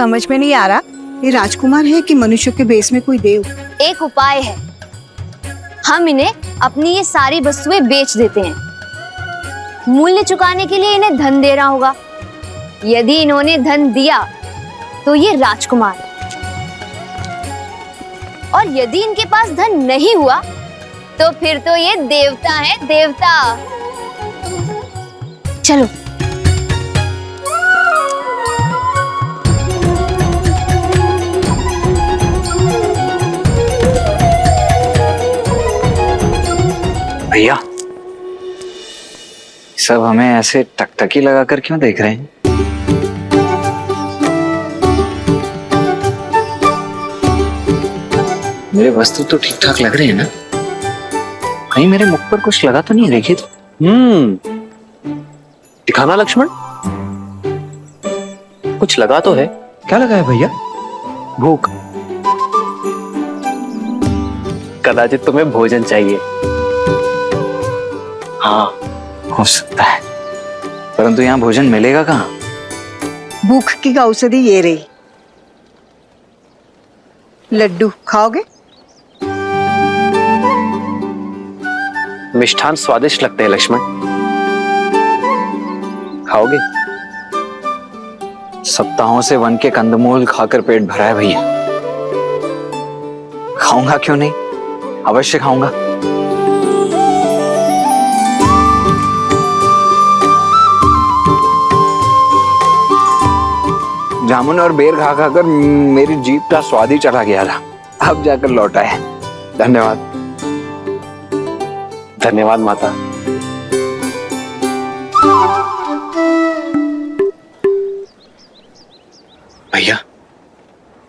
समझ में नहीं आ रहा, ये राजकुमार है कि मनुष्य के भेष में कोई देव? एक उपाय है, हम इन्हें अपनी ये सारी वस्तुएं बेच देते हैं। मूल्य चुकाने के लिए इन्हें धन देना होगा। यदि इन्होंने धन दिया तो ये राजकुमार, और यदि इनके पास धन नहीं हुआ तो फिर तो ये देवता है, देवता। चलो। भैया, सब हमें ऐसे टकटकी लगाकर क्यों देख रहे हैं? मेरे वस्तु तो ठीक ठाक लग रहे हैं ना? कहीं मेरे मुख पर कुछ लगा तो नहीं? देखिए तो। दिखाना लक्ष्मण, कुछ लगा तो है। क्या लगा है भैया? भूख। कदाचित तुम्हें भोजन चाहिए। हाँ, हो सकता है, परंतु यहाँ भोजन मिलेगा कहाँ? भूख की औषधि ये रही। लड्डू खाओगे? मिष्ठान स्वादिष्ट लगते हैं लक्ष्मण, खाओगे? सप्ताहों से वन के कंदमूल खाकर पेट भरा है भैया। खाऊंगा क्यों नहीं, अवश्य खाऊंगा। जामुन और बेर खा खाकर मेरी जीभ का स्वाद ही चढ़ा गया था, अब जाकर लौटा है। धन्यवाद। धन्यवाद माता। भैया,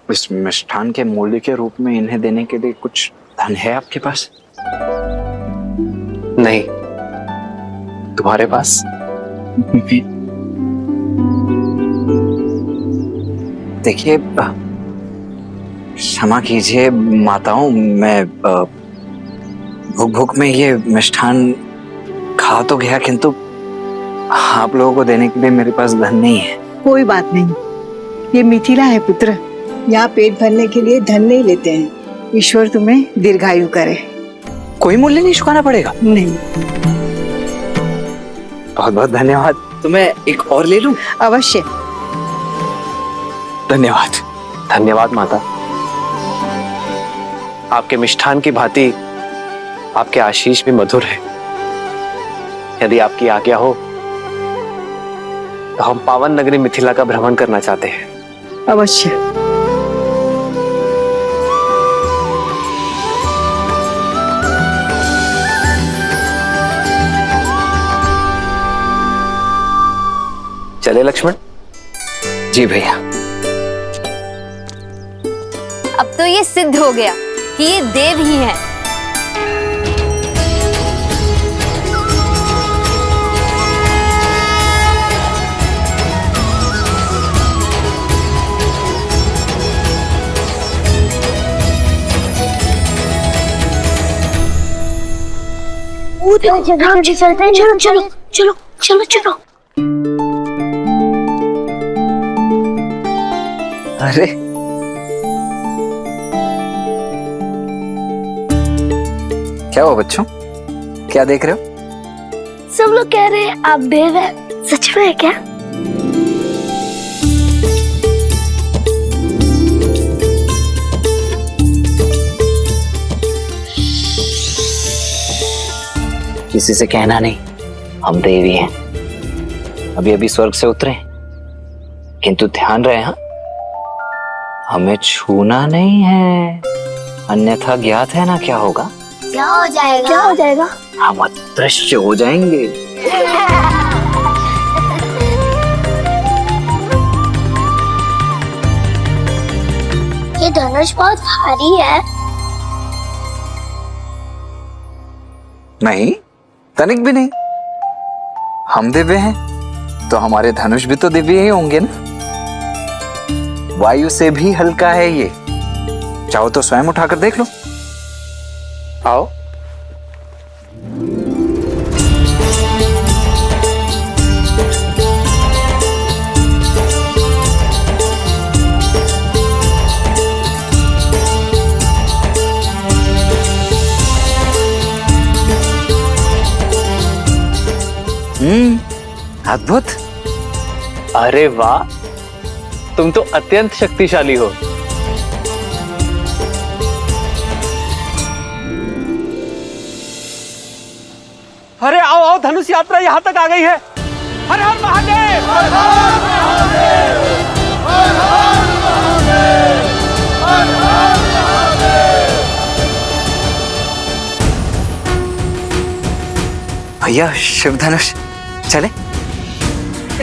इस मिष्ठान के मूल्य के रूप में इन्हें देने के लिए कुछ धन है आपके पास? नहीं। तुम्हारे पास? देखिए, क्षमा कीजिए माताओं, मैं भूख भूख में ये मिष्ठान खा तो गया, किंतु आप लोगों को देने के लिए मेरे पास धन नहीं है। कोई बात नहीं, ये मिथिला है पुत्र, यहाँ पेट भरने के लिए धन नहीं लेते हैं। ईश्वर तुम्हें दीर्घायु करे। कोई मूल्य नहीं चुकाना पड़ेगा? नहीं। बहुत बहुत धन्यवाद। तो मैं एक और ले लूं? अवश्य। धन्यवाद। धन्यवाद माता। आपके मिष्ठान की भांति आपके आशीष भी मधुर है। यदि आपकी आज्ञा हो तो हम पावन नगरी मिथिला का भ्रमण करना चाहते हैं। अवश्य। चले लक्ष्मण? जी भैया। अब तो ये सिद्ध हो गया कि ये देव ही हैं। चलते हैं, चलो चलो चलो चलो चलो। अरे क्या हुआ बच्चों, क्या देख रहे हो? सब लोग कह रहे हैं आप देव हैं, सच में है क्या? किसी से कहना नहीं, हम देवी हैं। अभी अभी स्वर्ग से उतरे, किंतु ध्यान रहे, हाँ, हमें छूना नहीं है, अन्यथा ज्ञात है ना क्या होगा? क्या हो जाएगा? क्या हो जाएगा? हम अदृश्य हो जाएंगे। ये धनुष बहुत भारी है। नहीं, तनिक भी नहीं। हम दिव्य हैं तो हमारे धनुष भी तो दिव्य ही होंगे ना। वायु से भी हल्का है ये, चाहो तो स्वयं उठाकर देख लो। आओ। अद्भुत। अरे वाह, तुम तो अत्यंत शक्तिशाली हो। अरे आओ आओ, धनुष यात्रा यहाँ तक आ गई है। हर हर महादेव, हर हर महादेव, हर हर महादेव, हर हर महादेव। भैया शिव धनुष चले।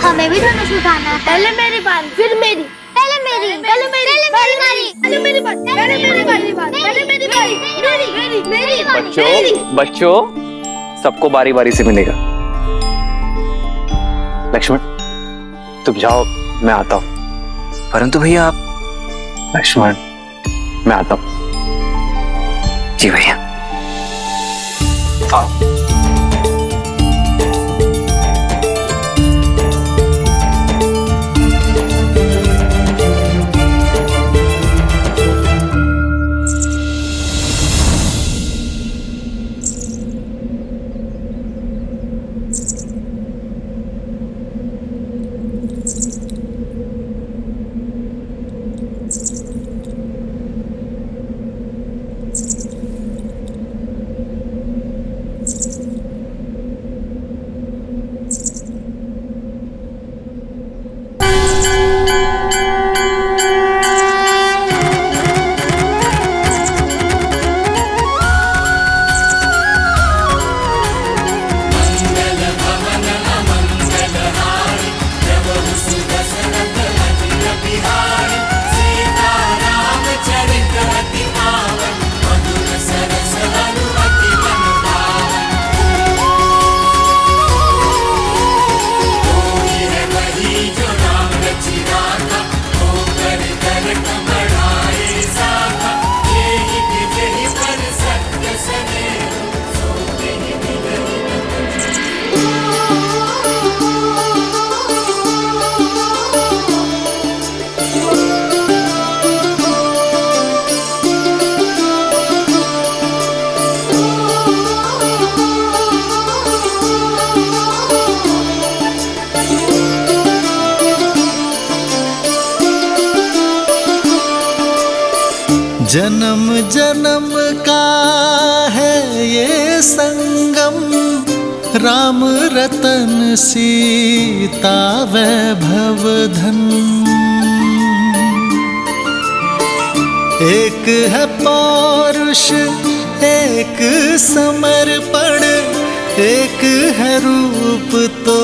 हमें भी धनुष उठाना है। पहले मेरी बारी, फिर मेरी, पहले मेरी, पहले मेरी, पहले मेरी बारी, पहले मेरी बारी, पहले मेरी बारी, मेरी बारी। बच्चों सबको बारी बारी से मिलेगा। लक्ष्मण तुम जाओ, मैं आता हूं। परंतु भैया आप। लक्ष्मण मैं आता हूं। जी भैया। आओ। जन्म जन्म का है ये संगम, राम रतन सीता वैभव धन। एक है पौरुष एक समर्पण, एक है रूप तो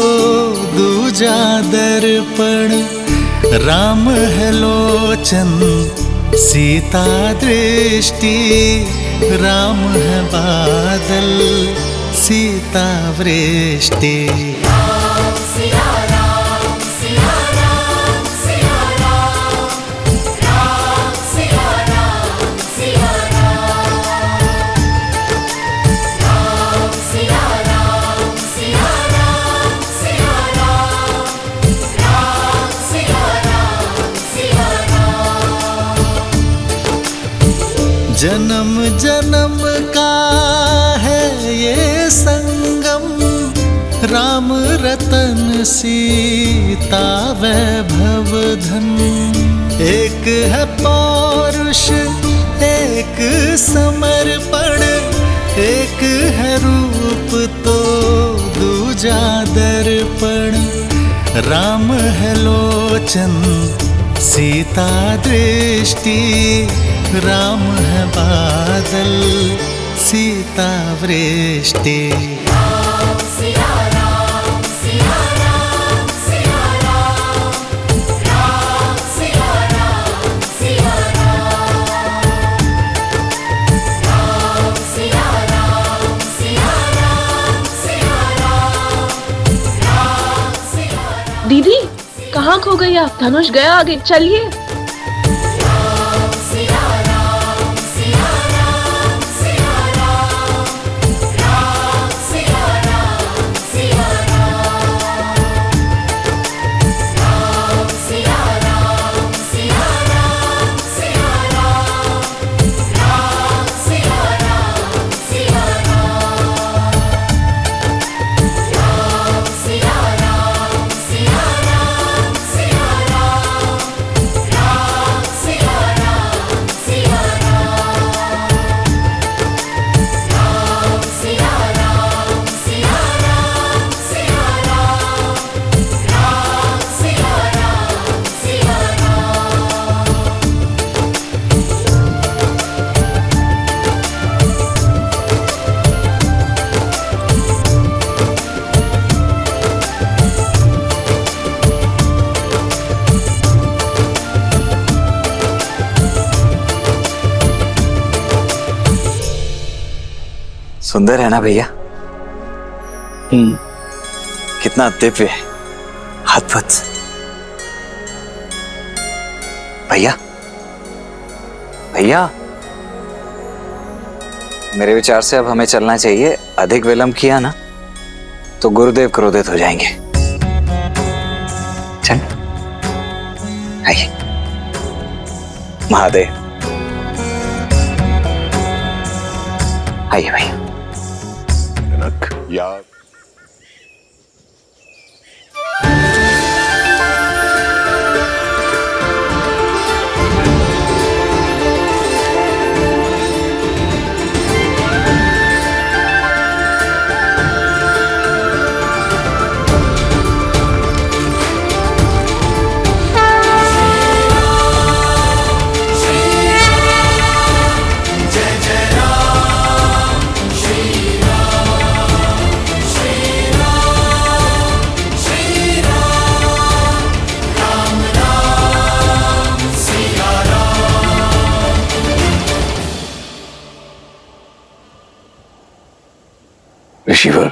दूजा दर्पण। राम है लोचन सीता दृष्टि, राम है बादल सीता वृष्टि। जन्म जन्म का है ये संगम, राम रतन सीता वैभव धन। एक है पौरुष एक समर्पण, एक है रूप तो दूजा दर्पण। राम है लोचन सीता दृष्टि, राम है बादल सीता वृष्टि। दीदी कहाँ खो गई आप? धनुष गया आगे, चलिए। सुंदर है ना भैया? कितना दिव्य है, अद्भुत। भैया भैया, मेरे विचार से अब हमें चलना चाहिए। अधिक विलंब किया ना तो गुरुदेव क्रोधित हो जाएंगे। चल आइए। महादेव, आइए भैया। जनक या ऋषिवर,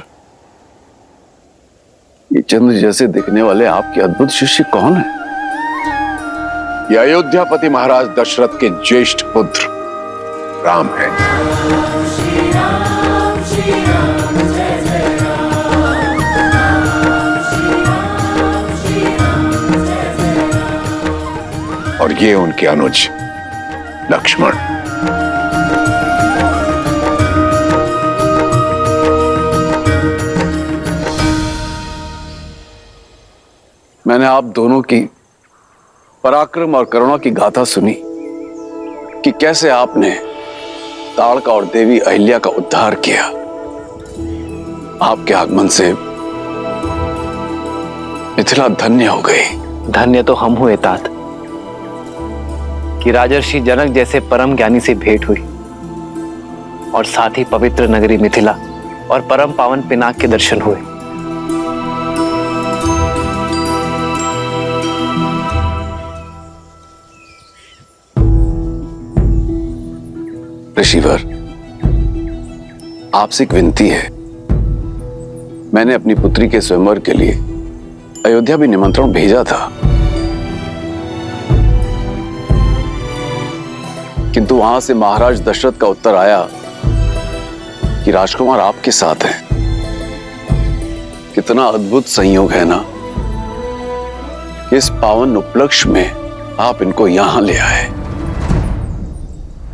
ये चंद्र जैसे दिखने वाले आपके अद्भुत शिष्य कौन है? ये अयोध्यापति महाराज दशरथ के ज्येष्ठ पुत्र राम है। और ये उनके अनुज लक्ष्मण। मैंने आप दोनों की पराक्रम और करुणा की गाथा सुनी कि कैसे आपने ताड़का और देवी अहिल्या का उद्धार किया। आपके आगमन से मिथिला धन्य हो गई। धन्य तो हम हुए तात कि राजर्षि जनक जैसे परम ज्ञानी से भेंट हुई और साथ ही पवित्र नगरी मिथिला और परम पावन पिनाक के दर्शन हुए। ऋषिवर, आपसे एक विनती है। मैंने अपनी पुत्री के स्वयंवर के लिए अयोध्या भी निमंत्रण भेजा था, किंतु वहां से महाराज दशरथ का उत्तर आया कि राजकुमार आपके साथ हैं। कितना अद्भुत संयोग है ना कि इस पावन उपलक्ष्य में आप इनको यहां ले आए।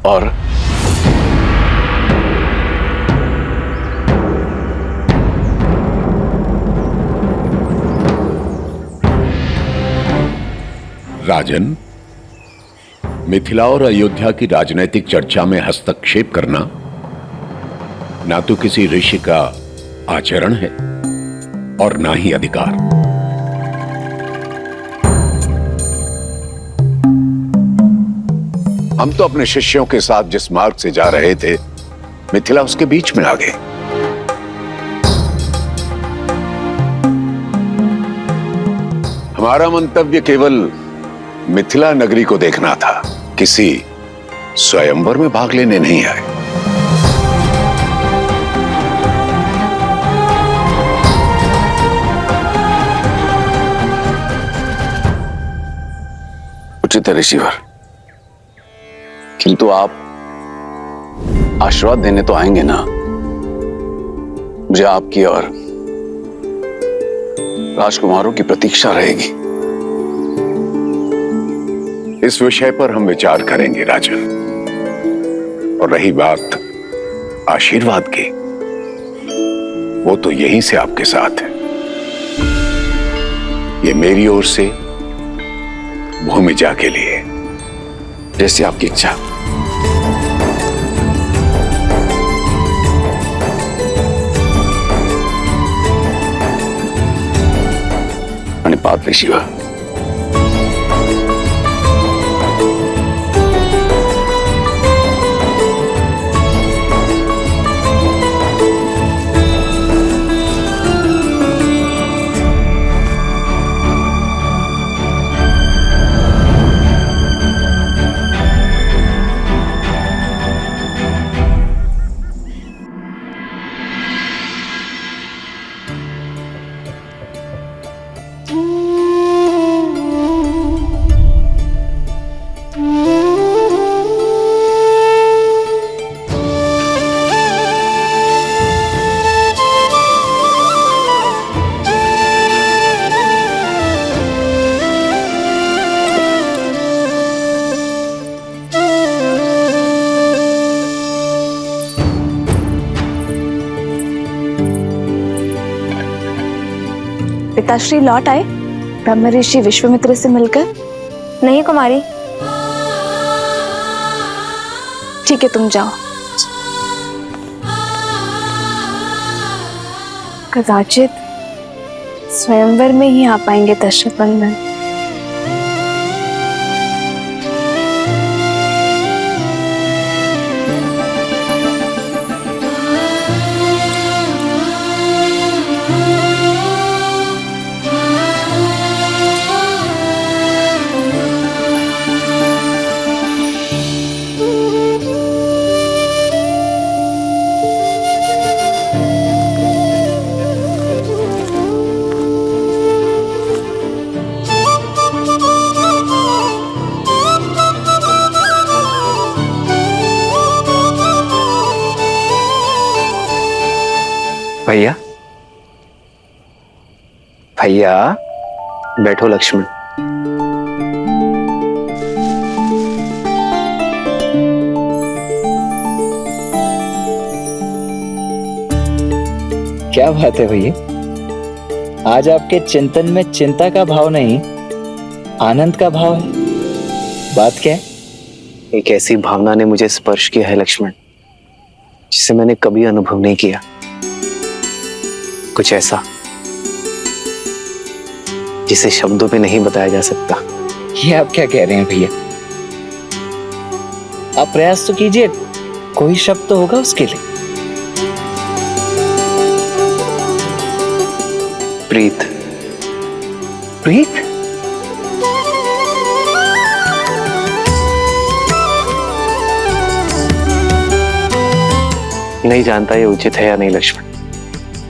और राजन, मिथिला और अयोध्या की राजनीतिक चर्चा में हस्तक्षेप करना ना तो किसी ऋषि का आचरण है और ना ही अधिकार। हम तो अपने शिष्यों के साथ जिस मार्ग से जा रहे थे, मिथिला उसके बीच में आ गए। हमारा मंतव्य केवल मिथिला नगरी को देखना था, किसी स्वयंवर में भाग लेने नहीं आए। उचित है ऋषिवर, किंतु आप आशीर्वाद देने तो आएंगे ना? मुझे आपकी और राजकुमारों की प्रतीक्षा रहेगी। इस विषय पर हम विचार करेंगे राजन। और रही बात आशीर्वाद की, वो तो यहीं से आपके साथ है। ये मेरी ओर से भूमिजा के लिए, जैसे आपकी इच्छा। पात ऋषिवा। पिताश्री लौट आए ब्रह्म ऋषि विश्वामित्र से मिलकर? नहीं कुमारी। ठीक है, तुम जाओ। कदाचित स्वयंवर में ही आ पाएंगे दशरथ नंदन। भैया, भैया बैठो लक्ष्मण। क्या बात है भैया, आज आपके चिंतन में चिंता का भाव नहीं, आनंद का भाव है। बात क्या है? एक ऐसी भावना ने मुझे स्पर्श किया है लक्ष्मण, जिसे मैंने कभी अनुभव नहीं किया। कुछ ऐसा जिसे शब्दों में नहीं बताया जा सकता। ये आप क्या कह रहे हैं भैया? आप प्रयास तो कीजिए, कोई शब्द तो होगा उसके लिए। प्रीत। प्रीत? नहीं जानता ये उचित है या नहीं लक्ष्मण,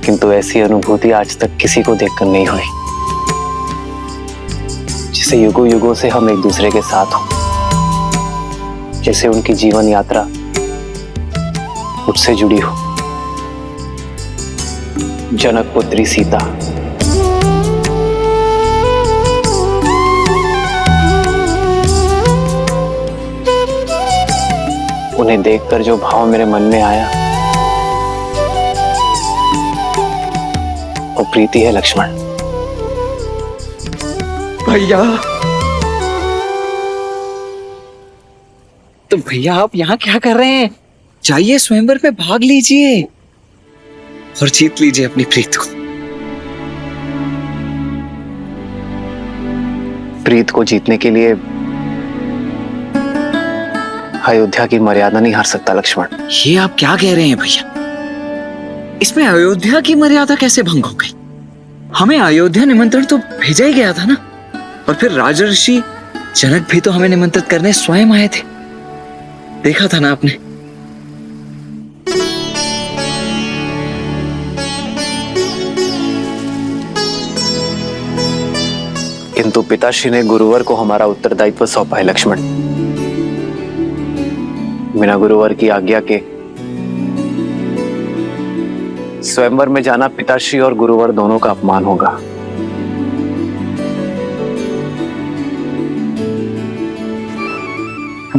किंतु ऐसी अनुभूति आज तक किसी को देखकर नहीं हुई, जिसे युगों युगों से हम एक दूसरे के साथ हो, जैसे उनकी जीवन यात्रा मुझसे जुड़ी हो। जनक पुत्री सीता, उन्हें देखकर जो भाव मेरे मन में आया वो प्रीति है लक्ष्मण। भैया, तो भैया आप यहाँ क्या कर रहे हैं? जाइए स्वयंवर में भाग लीजिए और जीत लीजिए अपनी प्रीत को। प्रीत को जीतने के लिए अयोध्या की मर्यादा नहीं हार सकता लक्ष्मण। ये आप क्या कह रहे हैं भैया? इसमें अयोध्या की मर्यादा कैसे भंग हो गई? हमें अयोध्या निमंत्रण तो भेजा ही गया था ना, और फिर राजर्षि जनक भी तो हमें निमंत्रित करने स्वयं आए थे, देखा था ना आपने। किंतु पिताश्री ने गुरुवर को हमारा उत्तरदायित्व सौंपा है लक्ष्मण। बिना गुरुवर की आज्ञा के स्वयंवर में जाना पिताश्री और गुरुवर दोनों का अपमान होगा।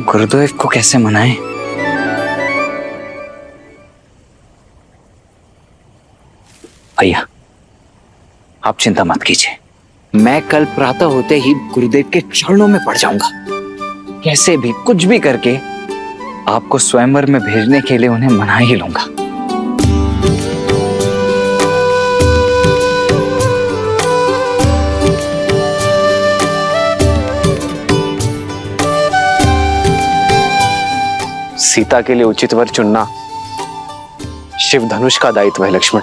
गुरुदेव को कैसे मनाएं? भैया आप चिंता मत कीजिए, मैं कल प्रातः होते ही गुरुदेव के चरणों में पड़ जाऊंगा। कैसे भी कुछ भी करके आपको स्वयंवर में भेजने के लिए उन्हें मना ही लूंगा। सीता के लिए उचित वर चुनना शिव धनुष का दायित्व है लक्ष्मण।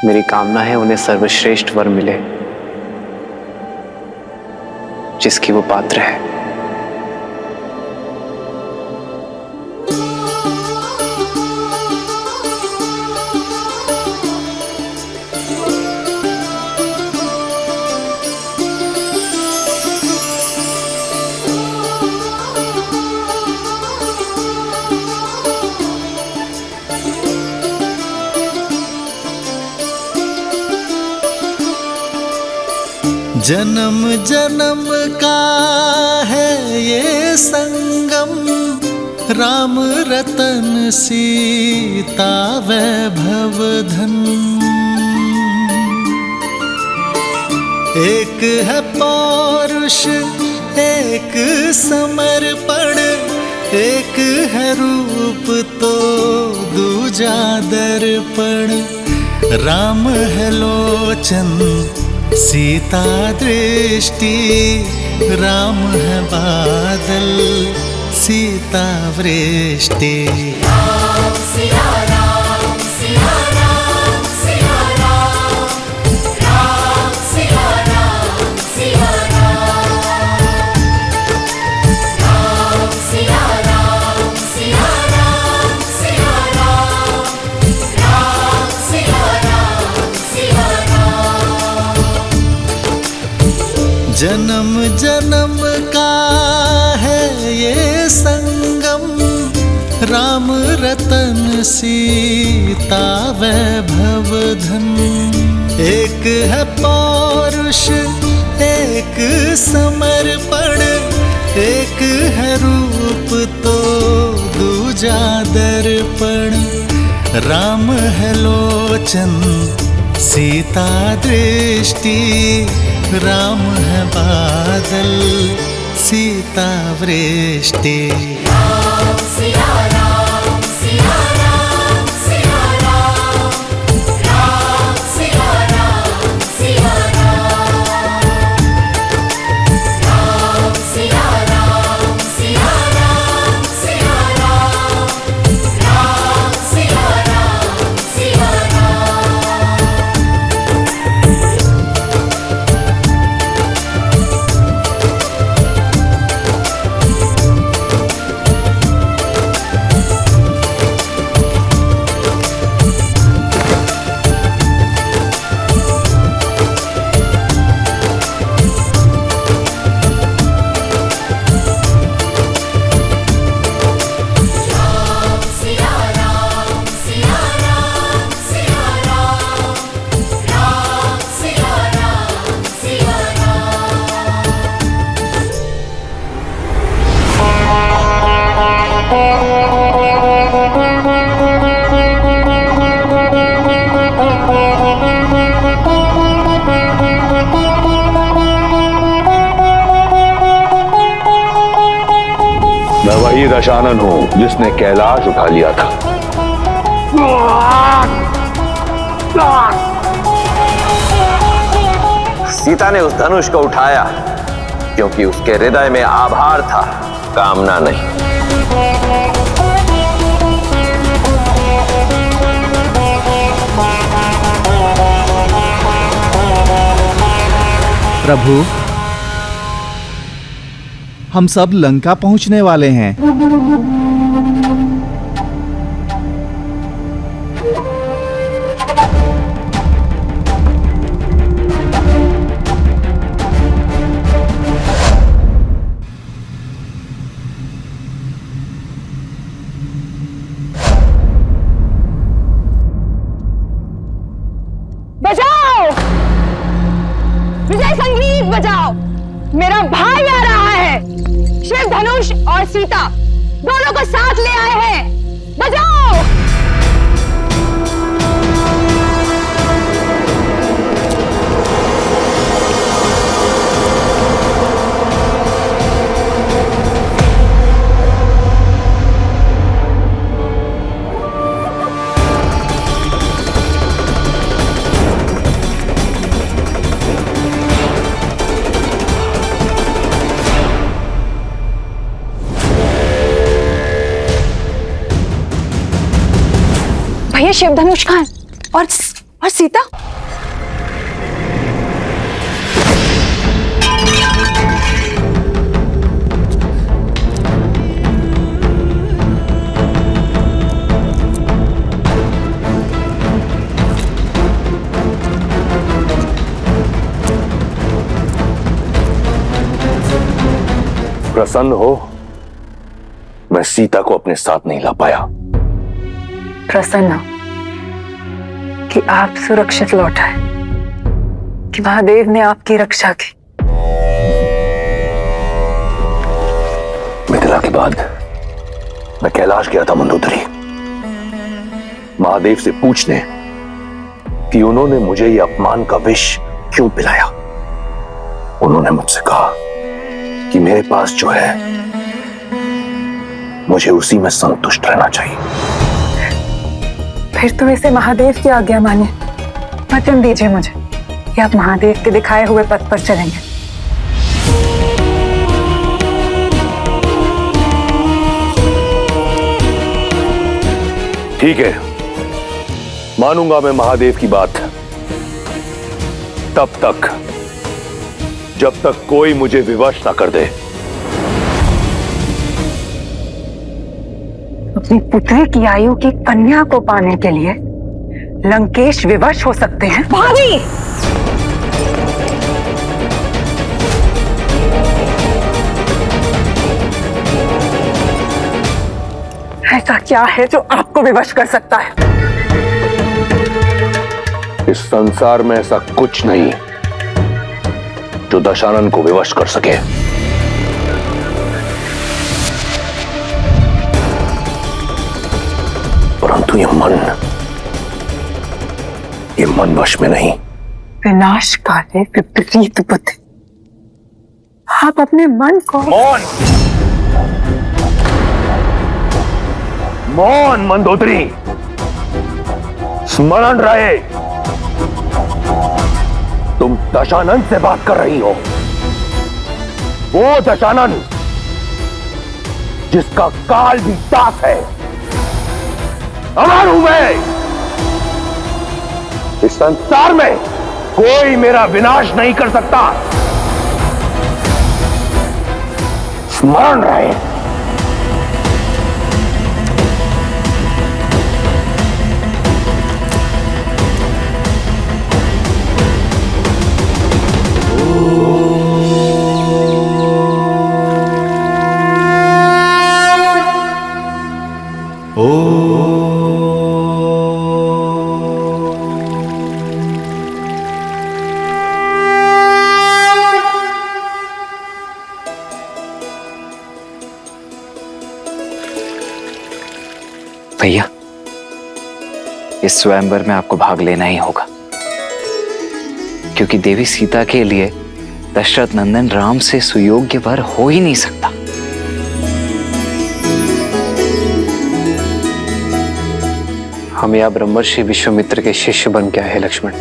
मेरी कामना है उन्हें सर्वश्रेष्ठ वर मिले जिसकी वो पात्र है। जन्म जन्म का है ये संगम, राम रतन सीता वैभव धन। एक है पौरुष एक समर्पण, एक है रूप तो दूजा दर्पण। राम है लोचन सीता दृष्टि, राम है बादल सीता वृष्टि। जन्म जन्म का है ये संगम, राम रतन सीता वैभव धन। एक है पौरुष एक समर्पण, एक है रूप तो दूजा दर्पण। राम है लोचन सीता दृष्टि, राम है बादल सीता वृष्टि। मैं वही दशानन हूं जिसने कैलाश उठा लिया था। सीता ने उस धनुष को उठाया क्योंकि उसके हृदय में आभार था, कामना नहीं। प्रभु, हम सब लंका पहुंचने वाले हैं। बजाओ, विजय संगीत बजाओ, मेरा भाई आ रहा है। शिव धनुष और सीता दोनों को साथ ले आए हैं, बजाओ। भैया शिव धनुष कहाँ है? और सीता? प्रसन्न हो, मैं सीता को अपने साथ नहीं ला पाया। प्रसन्न कि आप सुरक्षित लौट आए, कि महादेव ने आपकी रक्षा की। मिथिला के बाद मैं कैलाश गया था मंदोदरी, महादेव से पूछने कि उन्होंने मुझे ये अपमान का विष क्यों पिलाया। उन्होंने मुझसे कहा कि मेरे पास जो है मुझे उसी में संतुष्ट रहना चाहिए। फिर तो इसे महादेव की आज्ञा मानिए। वचन दीजिए मुझे कि आप महादेव के दिखाए हुए पथ पर चलेंगे। ठीक है, मानूंगा मैं महादेव की बात, तब तक जब तक कोई मुझे विवश ना कर दे। अपनी पुत्री की आयु की कन्या को पाने के लिए लंकेश विवश हो सकते हैं। भाभी! ऐसा क्या है जो आपको विवश कर सकता है? इस संसार में ऐसा कुछ नहीं जो दशानन को विवश कर सके। परंतु ये मन वश में नहीं। विनाश काले विपरीत बुद्धि। आप अपने मन को मौन मंदोदरी, स्मरण रहे तुम दशानन से बात कर रही हो। वो दशानन जिसका काल भी दास है। अमर हूं मैं। इस संसार में कोई मेरा विनाश नहीं कर सकता। स्मरण रहे। भैया, इस स्वयंवर में आपको भाग लेना ही होगा, क्योंकि देवी सीता के लिए दशरथ नंदन राम से सुयोग्य वर हो ही नहीं सकता। हम यहाँ ब्रह्मर्षि विश्वामित्र के शिष्य बन के आए हैं लक्ष्मण,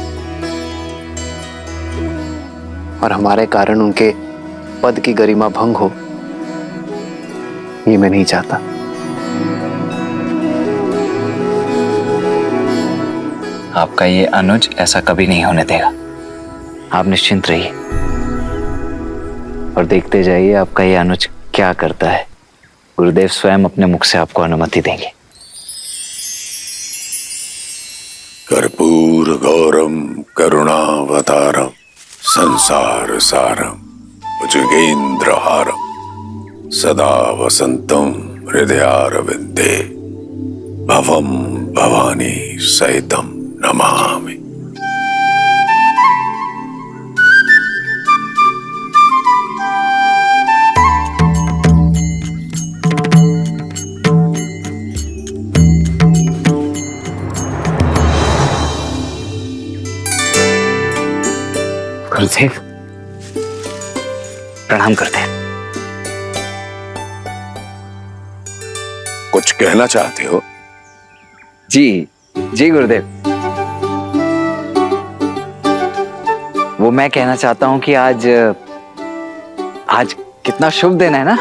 और हमारे कारण उनके पद की गरिमा भंग हो, ये मैं नहीं चाहता। आपका ये अनुज ऐसा कभी नहीं होने देगा। आप निश्चिंत रहिए और देखते जाइए आपका ये अनुज क्या करता है। गुरुदेव स्वयं अपने मुख से आपको अनुमति देंगे। कर्पूर गौरम करुणावतारम संसार सारम भुजगेन्द्रहारम सदा वसंतम हृदयारविंदे भवम भवानी सहितम नमामि। गुरुदेव प्रणाम करते हैं। कुछ कहना चाहते हो? जी जी गुरुदेव, वो मैं कहना चाहता हूं कि आज कितना शुभ दिन है ना।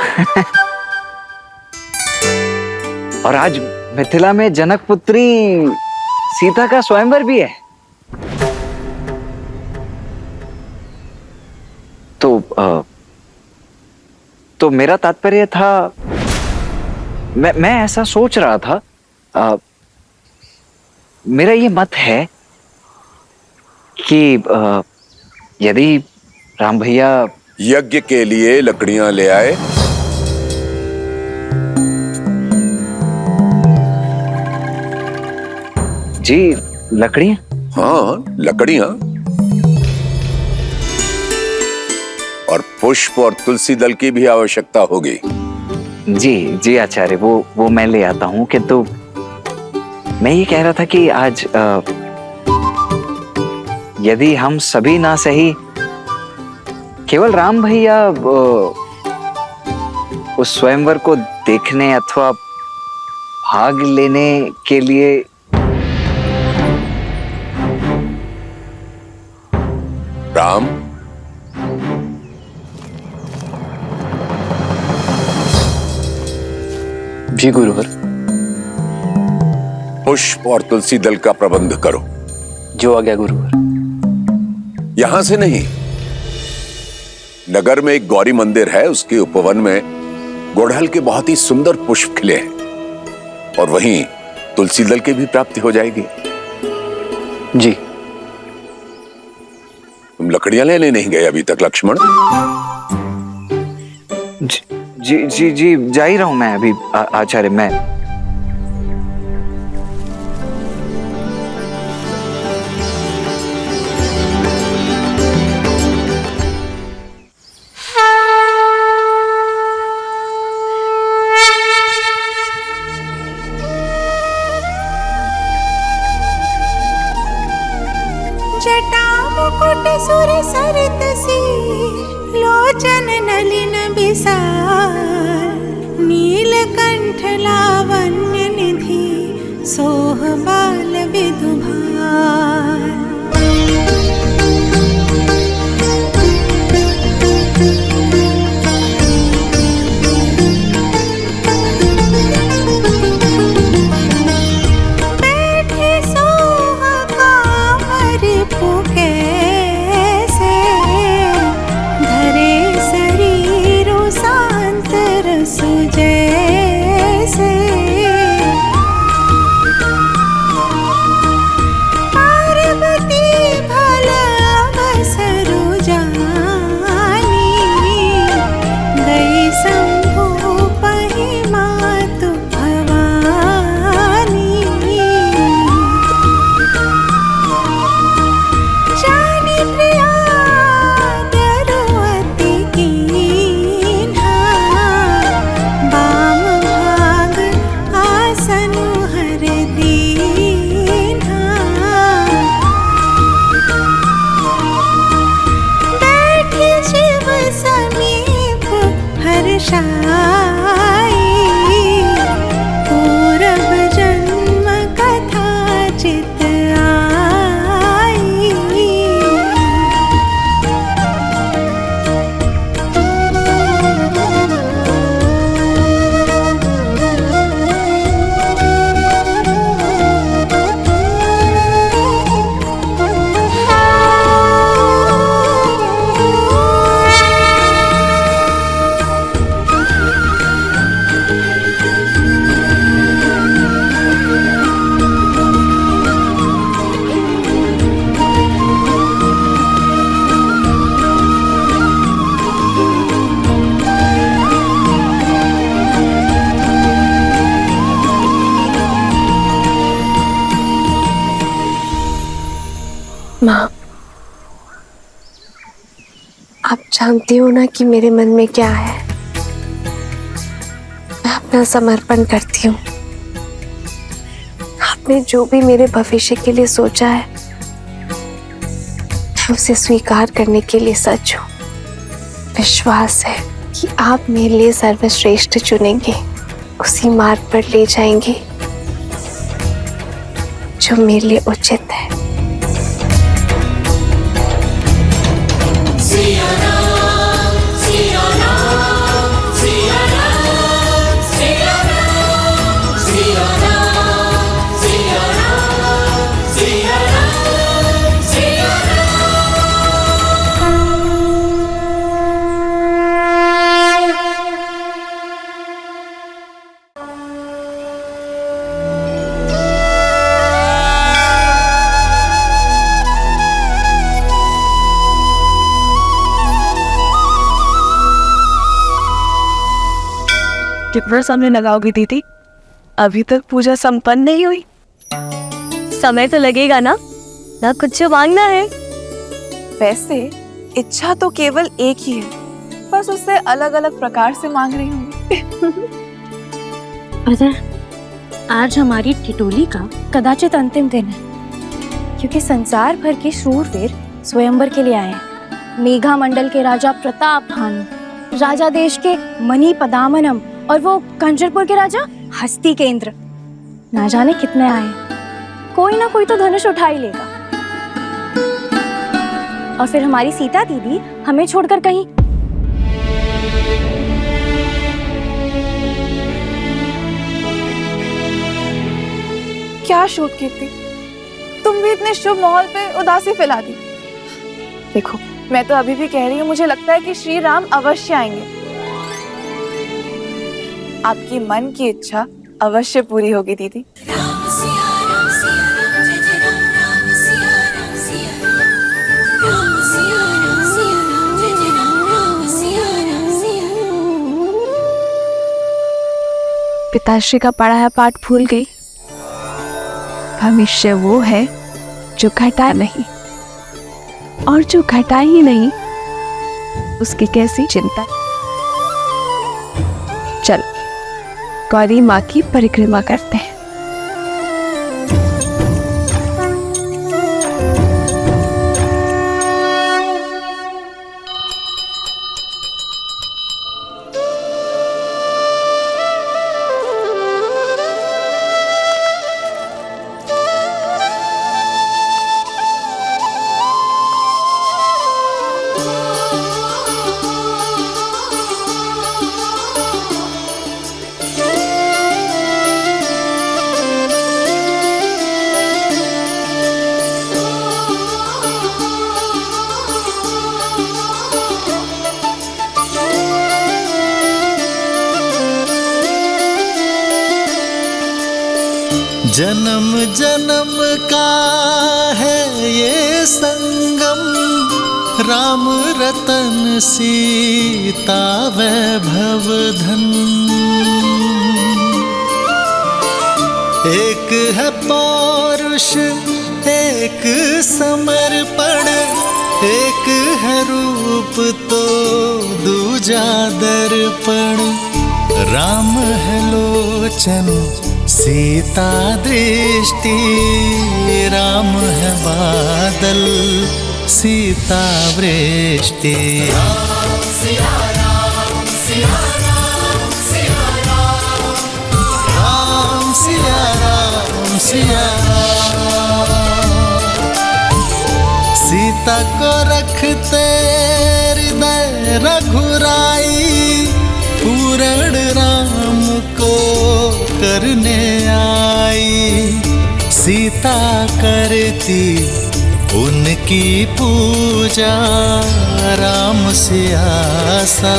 और आज मिथिला में जनक पुत्री सीता का स्वयंवर भी है। तो मेरा तात्पर्य था, मैं ऐसा सोच रहा था, मेरा ये मत है कि यदि राम भैया यज्ञ के लिए लकड़ियां ले आए। जी लकड़ियां? हाँ लकड़ियां, और पुष्प और तुलसी दल की भी आवश्यकता होगी। जी जी आचार्य, वो मैं ले आता हूं। किंतु मैं ये कह रहा था कि आज यदि हम सभी ना सही केवल राम भैया उस स्वयंवर को देखने अथवा भाग लेने के लिए राम, जी गुरुवर। पुष्प और तुलसी दल का प्रबंध करो। जो आ गया गुरुवर। यहां से नहीं, नगर में एक गौरी मंदिर है, उसके उपवन में गुड़हल के बहुत ही सुंदर पुष्प खिले हैं और वहीं तुलसी दल की भी प्राप्ति हो जाएगी। जी। तुम लकड़ियां लेने नहीं गए अभी तक लक्ष्मण? जी जी जी जा ही रहा हूं मैं अभी आचार्य। मैं जटा मुकुट सुर सरित सी लोचन नलिन बिसार नीलकंठ लावण्य निधि सोह बाल विदुभार। माँ, आप जानती हो ना कि मेरे मन में क्या है। मैं अपना समर्पण करती हूँ। आपने जो भी मेरे भविष्य के लिए सोचा है, मैं उसे स्वीकार करने के लिए सच हूँ। विश्वास है कि आप मेरे लिए सर्वश्रेष्ठ चुनेंगे, उसी मार्ग पर ले जाएंगे जो मेरे लिए उचित है। कितना समय लगाओगी दीदी? अभी तक पूजा संपन्न नहीं हुई। समय तो लगेगा ना कुछ मांगना है। वैसे इच्छा तो केवल एक ही है, बस उससे अलग अलग प्रकार से मांग रही हूँ। पता है, आज हमारी ठिठोली का कदाचित अंतिम दिन है, क्योंकि संसार भर के शूरवीर स्वयंवर के लिए आए हैं मेघा मंडल के राजा प्रताप भानु, राजा देश के मणि पदामनम और वो कंजरपुर के राजा हस्ती केंद्र, ना जाने कितने आए। कोई ना कोई तो धनुष उठा ही लेगा। और फिर हमारी सीता दीदी हमें छोड़कर कहीं। क्या शूट कीर्ति, तुम भी इतने शुभ माहौल पे उदासी फैला दी। देखो, मैं तो अभी भी कह रही हूँ, मुझे लगता है कि श्री राम अवश्य आएंगे। आपकी मन की इच्छा अवश्य पूरी होगी दीदी। पिताश्री का पढ़ाया पाठ भूल गई। भविष्य वो है जो घटा नहीं, और जो घटा ही नहीं उसकी कैसी चिंता। चलो गौरी माँ की परिक्रमा करते हैं। जन्म जन्म का है ये संगम, राम रतन सीता वैभव धन। एक है पौरुष एक समर्पण, एक है रूप तो दूजा दर्पण। राम है लोचन सीता दृष्टि, राम है बादल सीता वृष्टि। राम सिया राम सिया राम सिया राम, राम सिया राम सिया राम। सीता को रखते हृदय रघुराई, पूर्ण राम को करने आई। सीता करती उनकी पूजा, राम से आसा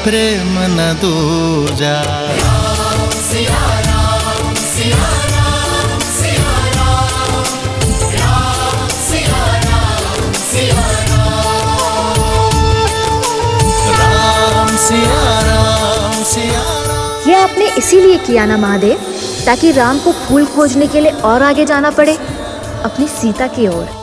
प्रेम न दूजा। राम सिया राम सिया राम सिया राम, राम सिया राम सिया राम, राम सिया राम सिया। ये आपने इसीलिए किया ना महादेव, ताकि राम को फूल खोजने के लिए और आगे जाना पड़े अपनी सीता की ओर।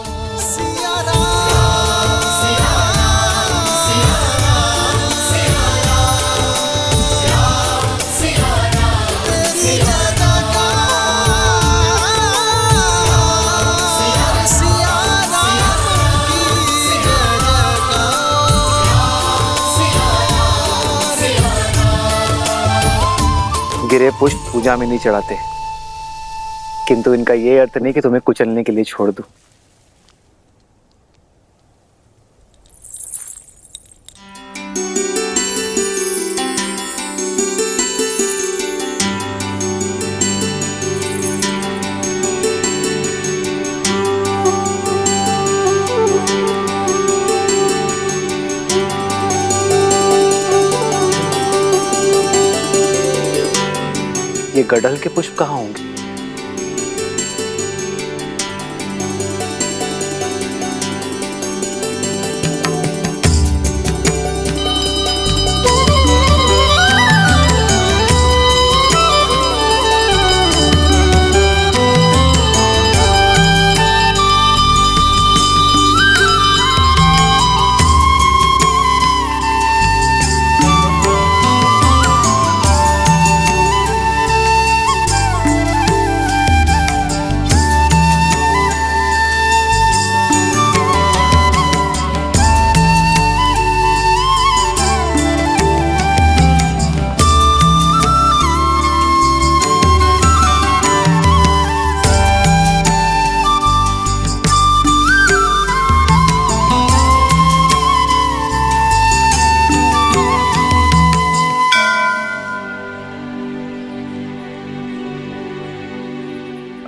गिरे पुष्प पूजा में नहीं चढ़ाते, किंतु इनका ये अर्थ नहीं कि तुम्हें कुचलने के लिए छोड़ दूं। ये गड़हल के पुष्प कहाँ होंगे?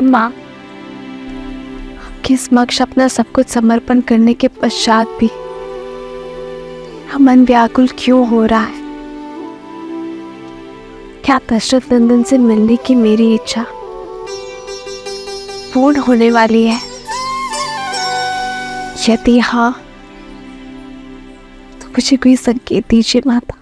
माँ, आपके समक्ष अपना सब कुछ समर्पण करने के पश्चात भी मन व्याकुल क्यों हो रहा है? क्या दशरथ नंदन से मिलने की मेरी इच्छा पूर्ण होने वाली है? यदि हाँ, तो मुझे कोई संकेत दीजिए माता।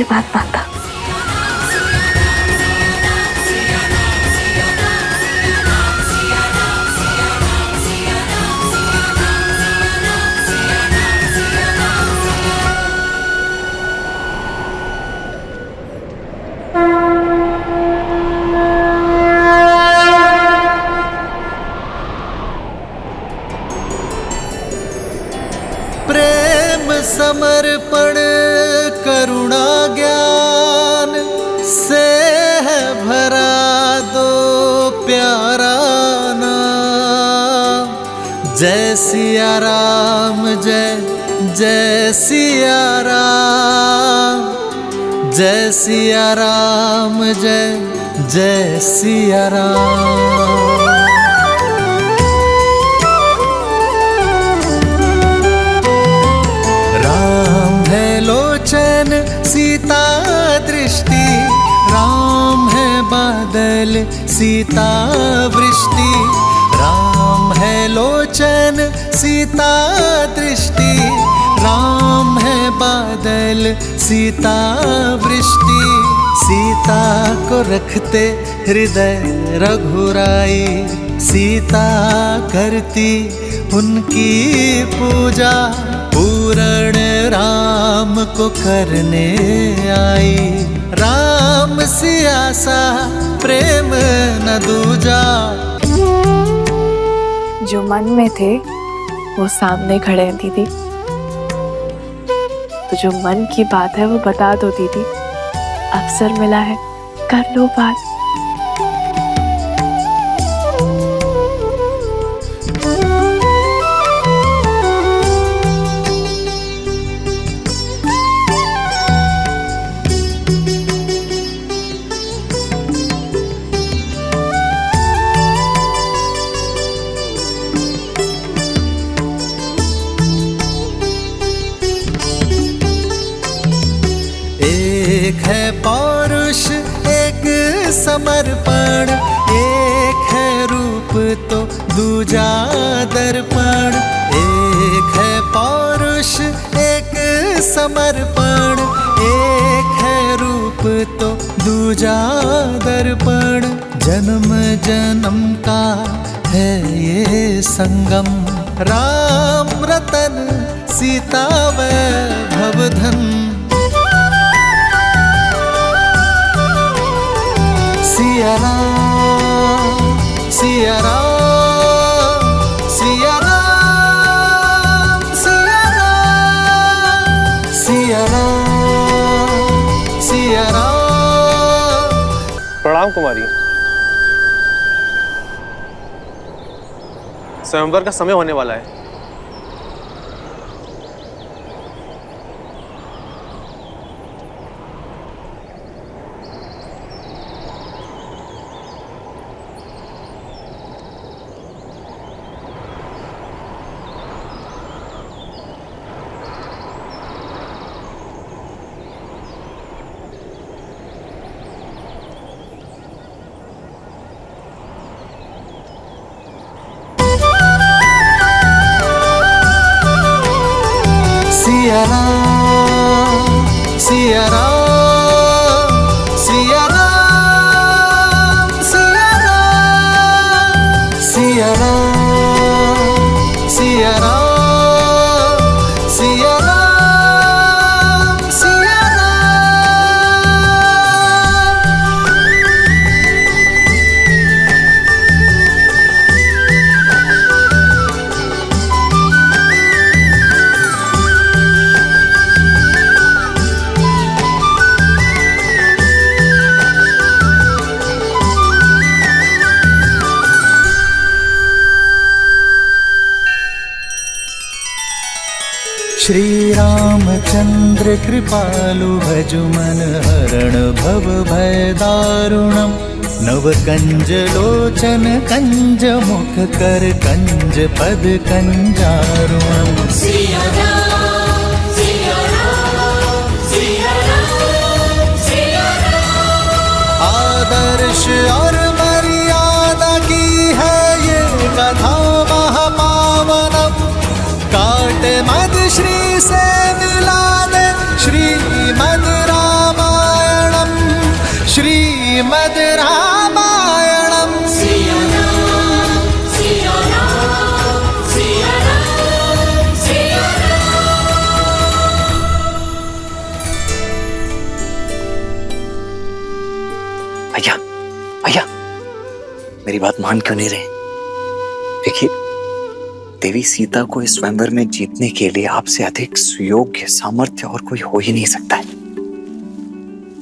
धन्यवाद माता। प्रेम समर्पण करुणा ज्ञान से है भरा दो प्यारा नाम। जय सिया राम, जय जय सिया राम, जय सिया राम, जय जय सिया राम। लोचन सीता दृष्टि, राम है बादल सीता वृष्टि। राम है लोचन सीता दृष्टि, राम है बादल सीता वृष्टि। सीता को रखते हृदय रघुराई, सीता करती उनकी पूजा। पूर्ण राम को करने आई, राम सिया सा प्रेम न दूजा। जो मन में थे वो सामने खड़े हैं दीदी, तो जो मन की बात है वो बता दो दीदी। अवसर मिला है, कर लो बात। एक है पौरुष एक समर्पण, एक है रूप तो दूजा दर्पण। एक है पौरुष एक समर्पण, एक है रूप तो दूजा दर्पण। जन्म जन्म का है ये संगम, राम रतन सीता वैभव धन। सिया राम, सिया राम, सिया राम, सिया राम, सिया राम, सिया राम। प्रणाम कुमारी। स्वयंवर का समय होने वाला है। सिया राम, सिया राम सिया राम सिया राम सिया राम सिया राम सिया राम सिया श्री रामचंद्र कृपालु भजु मन हरण भव भय दारुणम नव कंज लोचन कंज मुख कर कंज पद कंजारुणम सिया राम सिया राम सिया राम सिया राम। आदर्श और मर्यादा की है ये कथा महापावनम काट मद श्री से मिला दे श्रीमद रामायणम श्रीमद रामायणम सिया राम सिया राम सिया राम सिया भैया भैया मेरी बात मान क्यों नहीं रहे? देखिए, देवी सीता को इस स्वयंवर में जीतने के लिए आपसे अधिक सुयोग्य सामर्थ्य और कोई हो ही नहीं सकता है।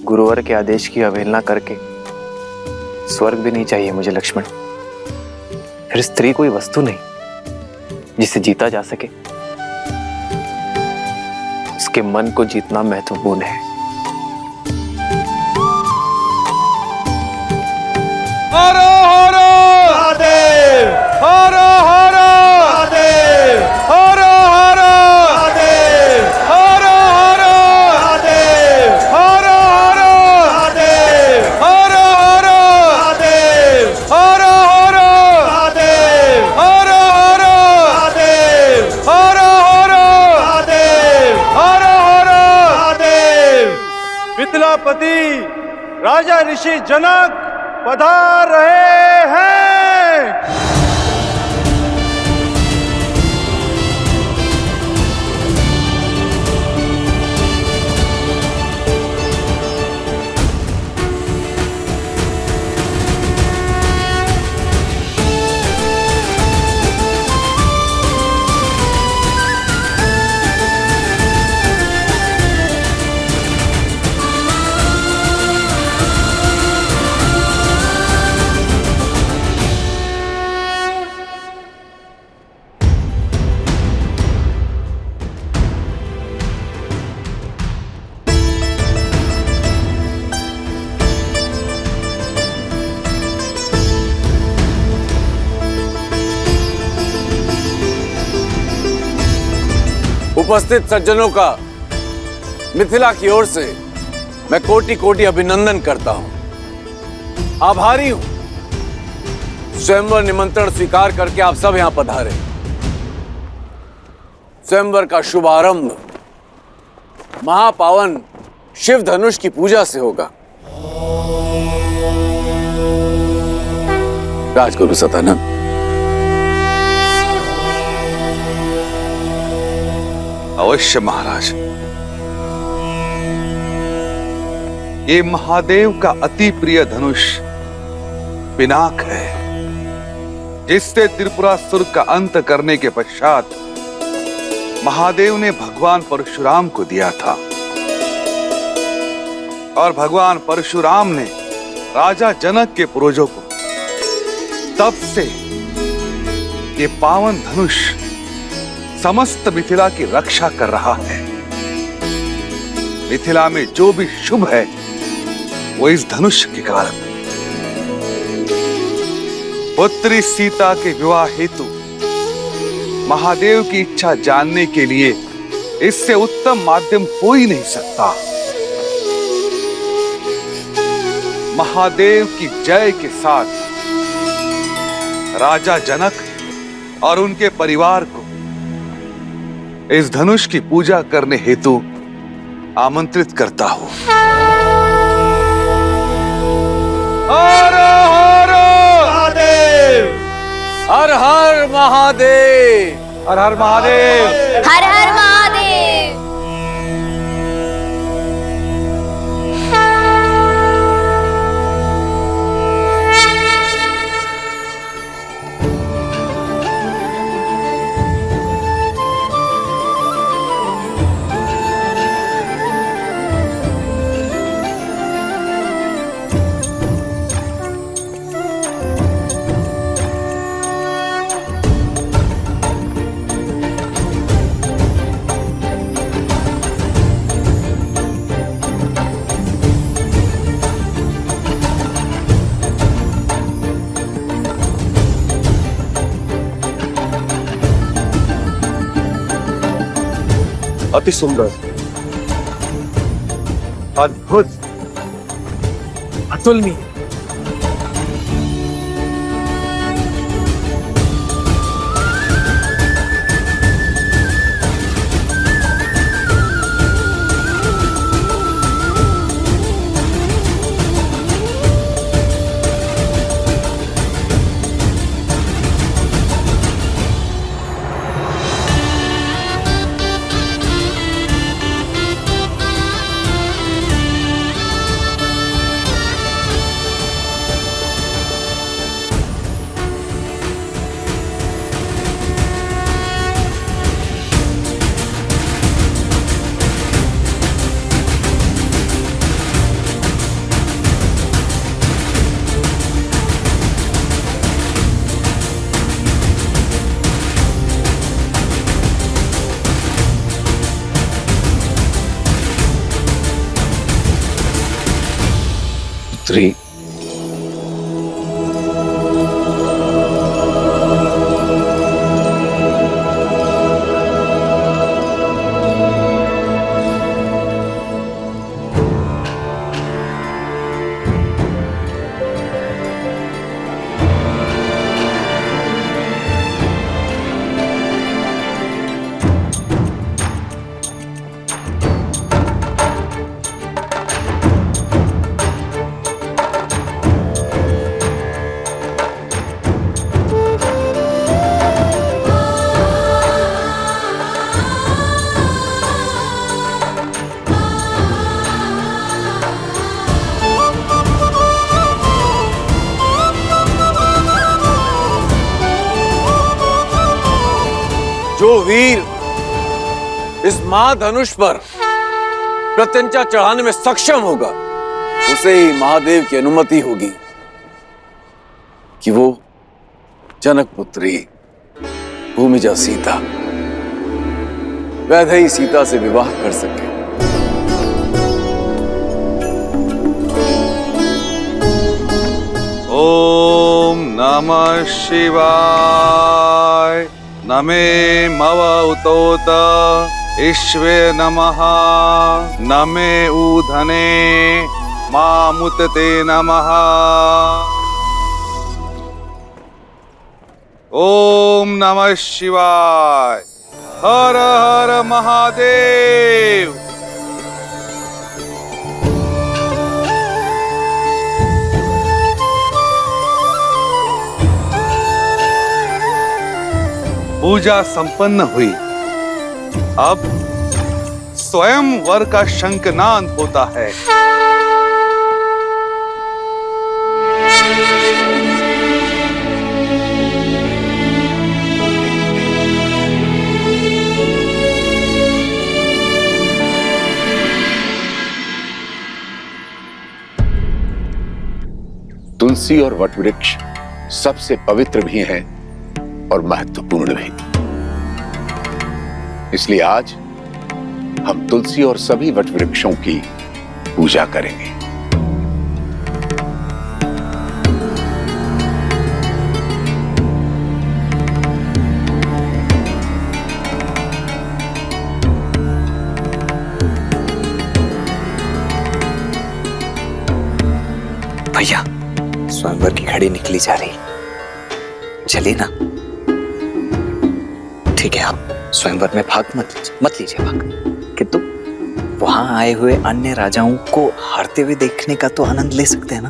गुरुवर के आदेश की अवहेलना करके स्वर्ग भी नहीं चाहिए मुझे लक्ष्मण। फिर स्त्री कोई वस्तु नहीं जिसे जीता जा सके, उसके मन को जीतना महत्वपूर्ण है। हरो हरो महादेव, हरो हरो महादेव, हरो हरो महादेव, हरो हरो महादेव, हरो हरो महादेव, हरो हरो महादेव, हरो हरो महादेव, हरो हरो महादेव, हरो हरो महादेव, हरो हरो महादेव। मिथिलापति राजा ऋषि जनक पधार रहे हैं। उपस्थित सज्जनों का मिथिला की ओर से मैं कोटि कोटि अभिनंदन करता हूं। आभारी हूं स्वयंवर निमंत्रण स्वीकार करके आप सब यहां पधारे। स्वयंवर का शुभारंभ महापावन शिव धनुष की पूजा से होगा। राजगुरु सतानंद, अवश्य महाराज। ये महादेव का अति प्रिय धनुष पिनाक है, जिससे त्रिपुरासुर का अंत करने के पश्चात महादेव ने भगवान परशुराम को दिया था और भगवान परशुराम ने राजा जनक के पूर्वजों को। तब से ये पावन धनुष समस्त मिथिला की रक्षा कर रहा है। मिथिला में जो भी शुभ है वो इस धनुष के कारण। पुत्री सीता के विवाह हेतु महादेव की इच्छा जानने के लिए इससे उत्तम माध्यम हो ही नहीं सकता। महादेव की जय के साथ राजा जनक और उनके परिवार को इस धनुष की पूजा करने हेतु आमंत्रित करता हूं। हर हर महादेव, हर हर महादेव, हर हर महादेव, हर हर महादेव। अति सुंदर, अद्भुत, अतुलनीय। पुत्री, जो वीर इस महाधनुष पर प्रत्यंचा चढ़ाने में सक्षम होगा, उसे ही महादेव की अनुमति होगी कि वो जनक पुत्री भूमिजा सीता, वैदेही सीता से विवाह कर सके। ओम नमः शिवाय। नमे मव उतोत ईश्वे नमः। नमे ऊधने मामुतते नमः। ओम नमः शिवाय। हर हर महादेव। पूजा संपन्न हुई। अब स्वयं वर का शंखनाद होता है। तुलसी और वटवृक्ष सबसे पवित्र भी हैं और महत्वपूर्ण भी। इसलिए आज हम तुलसी और सभी वटवृक्षों की पूजा करेंगे। भैया, स्वयंवर की घड़ी निकली जा रही, चलिए ना। ठीक है, आप स्वयंवर में भाग मत लीजिए भाग, किंतु वहां आए हुए अन्य राजाओं को हारते हुए देखने का तो आनंद ले सकते हैं ना।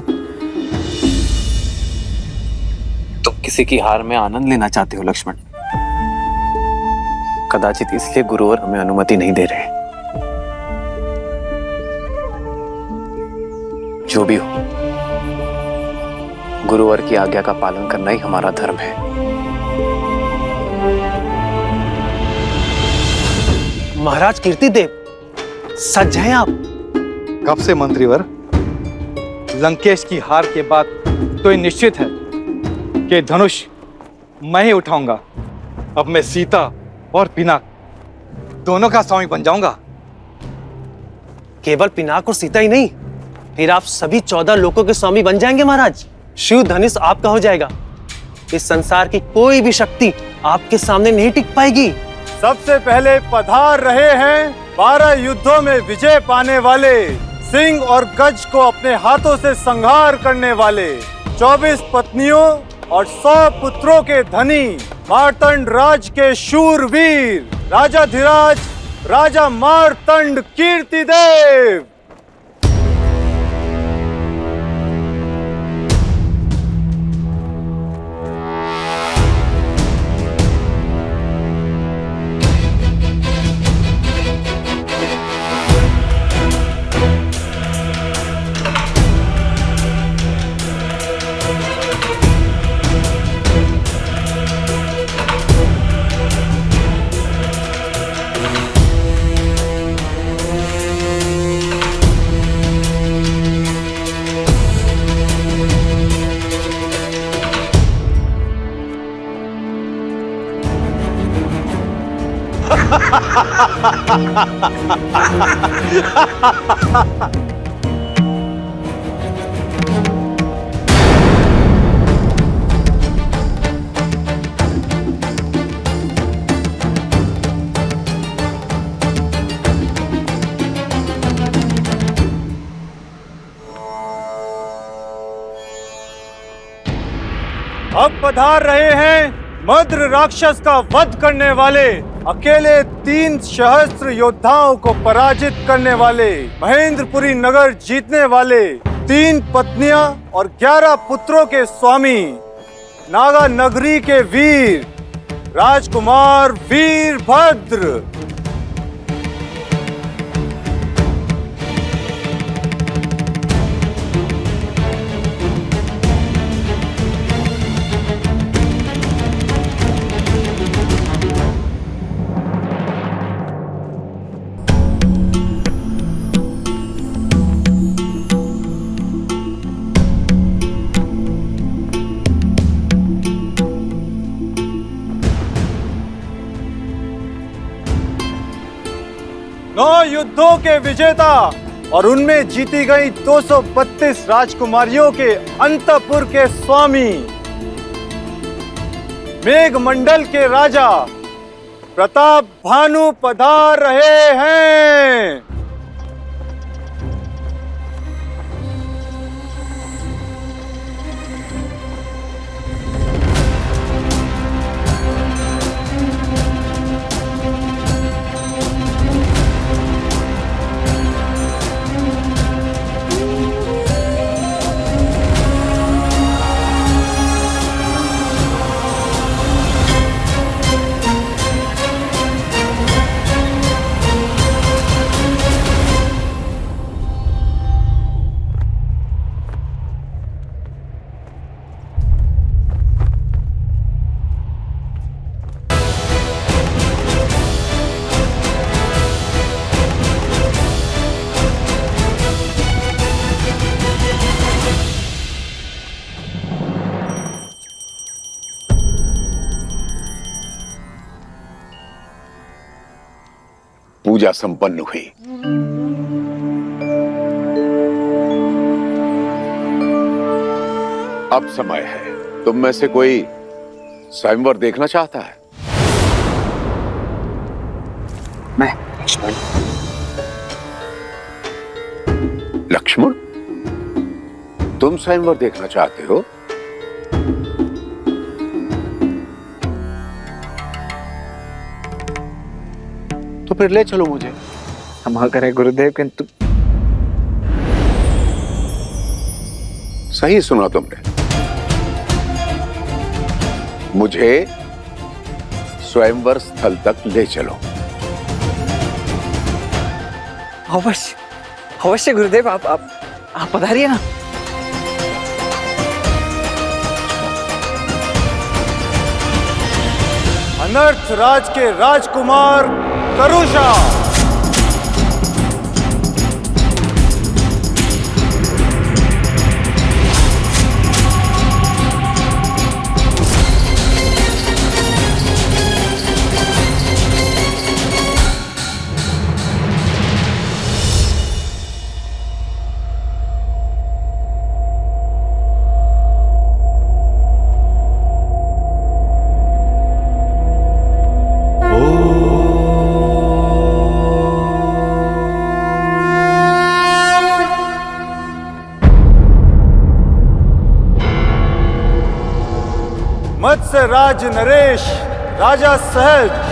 तुम किसी की हार में आनंद लेना चाहते हो लक्ष्मण। कदाचित इसलिए गुरुवर हमें अनुमति नहीं दे रहे। जो भी हो, गुरुवर की आज्ञा का पालन करना ही हमारा धर्म है। महाराज कीर्तिदेव, सच हैं आप? कब से मंत्रीवर? लंकेश की हार के बाद तो ये निश्चित है कि धनुष मैं ही उठाऊंगा। अब मैं सीता और पिनाक दोनों का स्वामी बन जाऊंगा। केवल पिनाक और सीता ही नहीं, फिर आप सभी 14 लोकों के स्वामी बन जाएंगे महाराज। शिव धनुष आपका हो जाएगा। इस संसार की कोई भी शक्ति आपके सामने नहीं टिक पाएगी। सबसे पहले पधार रहे हैं 12 युद्धों में विजय पाने वाले, सिंह और गज को अपने हाथों से संहार करने वाले, 24 पत्नियों और 100 पुत्रों के धनी, मार्तंड राज के शूरवीर, राजाधिराज राजा मार्तंड कीर्तिदेव। अब पधार रहे हैं मद्र राक्षस का वध करने वाले, अकेले 3 सहस्त्र योद्धाओं को पराजित करने वाले, महेंद्रपुरी नगर जीतने वाले, 3 पत्नियां और 11 पुत्रों के स्वामी, नागा नगरी के वीर, राजकुमार वीरभद्र। नौ युद्धों के विजेता और उनमें जीती गई 232 राजकुमारियों के अंतपुर के स्वामी, मेघमंडल के राजा प्रताप भानु पधार रहे हैं। पूजा संपन्न हुई। अब समय है, तुम में से कोई स्वयंवर देखना चाहता है? मैं लक्ष्मण। लक्ष्मण, तुम स्वयंवर देखना चाहते हो? तो फिर ले चलो मुझे। क्षमा करें गुरुदेव, किंतु सही सुना तुमने। मुझे स्वयंवर स्थल तक ले चलो। अवश्य अवश्य गुरुदेव, आप पधारिए ना। अनर्थ राज के राजकुमार करुषा। मत्स्य राज नरेश, राजा सहज।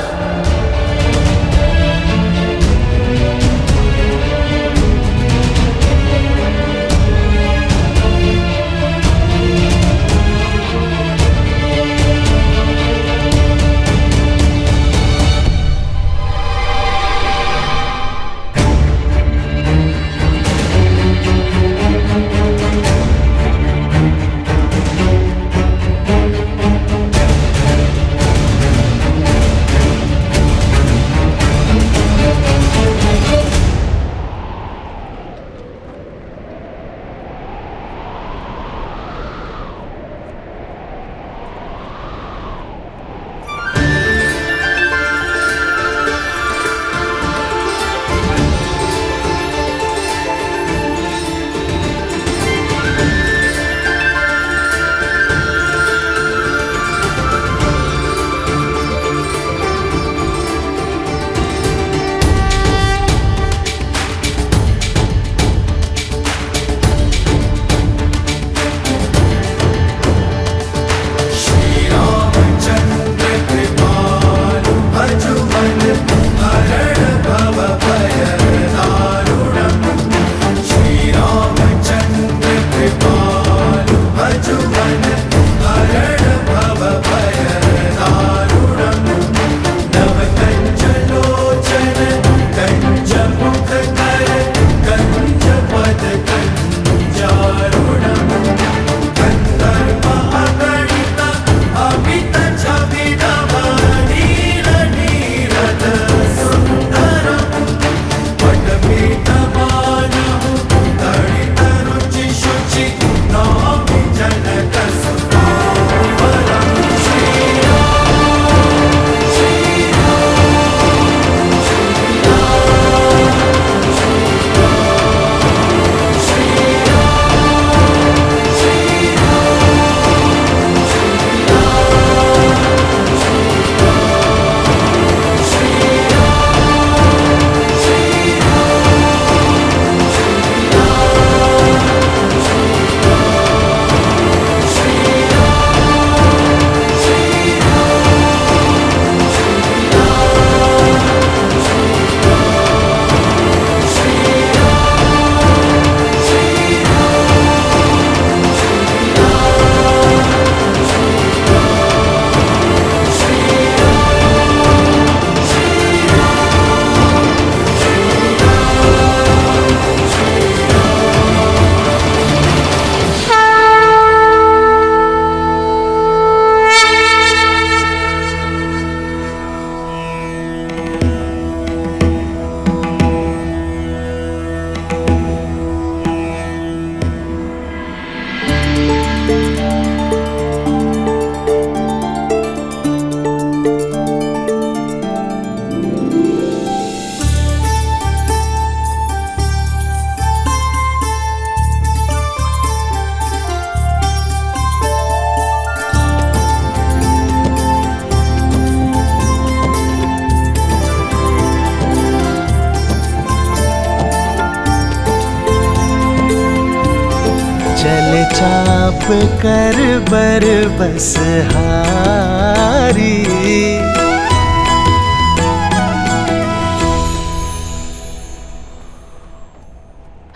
चाप कर बरबस हारी।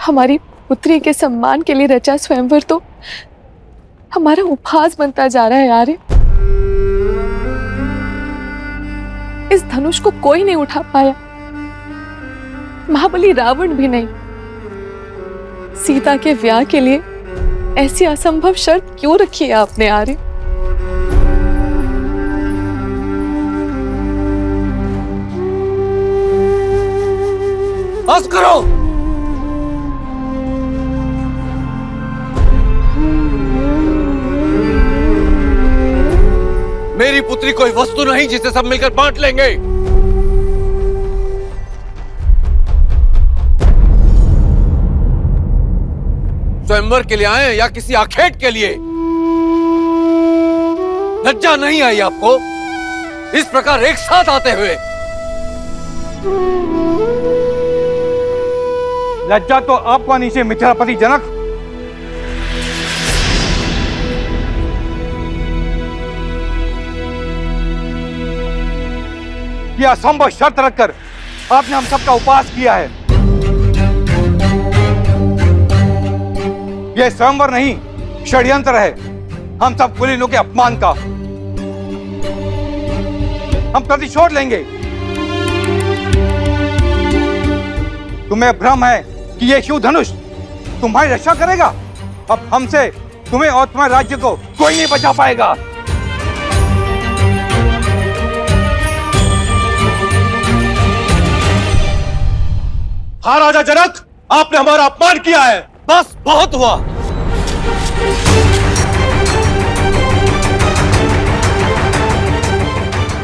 हमारी पुत्री के सम्मान के लिए रचा स्वयंवर तो हमारा उपहास बनता जा रहा है यार। इस धनुष को कोई नहीं उठा पाया, महाबली रावण भी नहीं। सीता के विवाह के लिए ऐसी असंभव शर्त क्यों रखी है आपने आर्य? बस करो। मेरी पुत्री कोई वस्तु नहीं जिसे सब मिलकर बांट लेंगे। स्वयंवर के लिए आए या किसी आखेट के लिए? लज्जा नहीं आई आपको इस प्रकार एक साथ आते हुए? लज्जा तो आपको आनी चाहिए मिथिलापति जनक। यह असंभव शर्त रखकर आपने हम सबका उपवास किया है। यह स्वयंवर नहीं, षड्यंत्र है हम सब कुलीनों के अपमान का। हम प्रतिशोध लेंगे। तुम्हें भ्रम है कि यह शिव धनुष तुम्हारी रक्षा करेगा। अब हमसे तुम्हें और तुम्हारे राज्य को कोई नहीं बचा पाएगा। हाँ राजा जनक, आपने हमारा अपमान किया है। बस बहुत हुआ।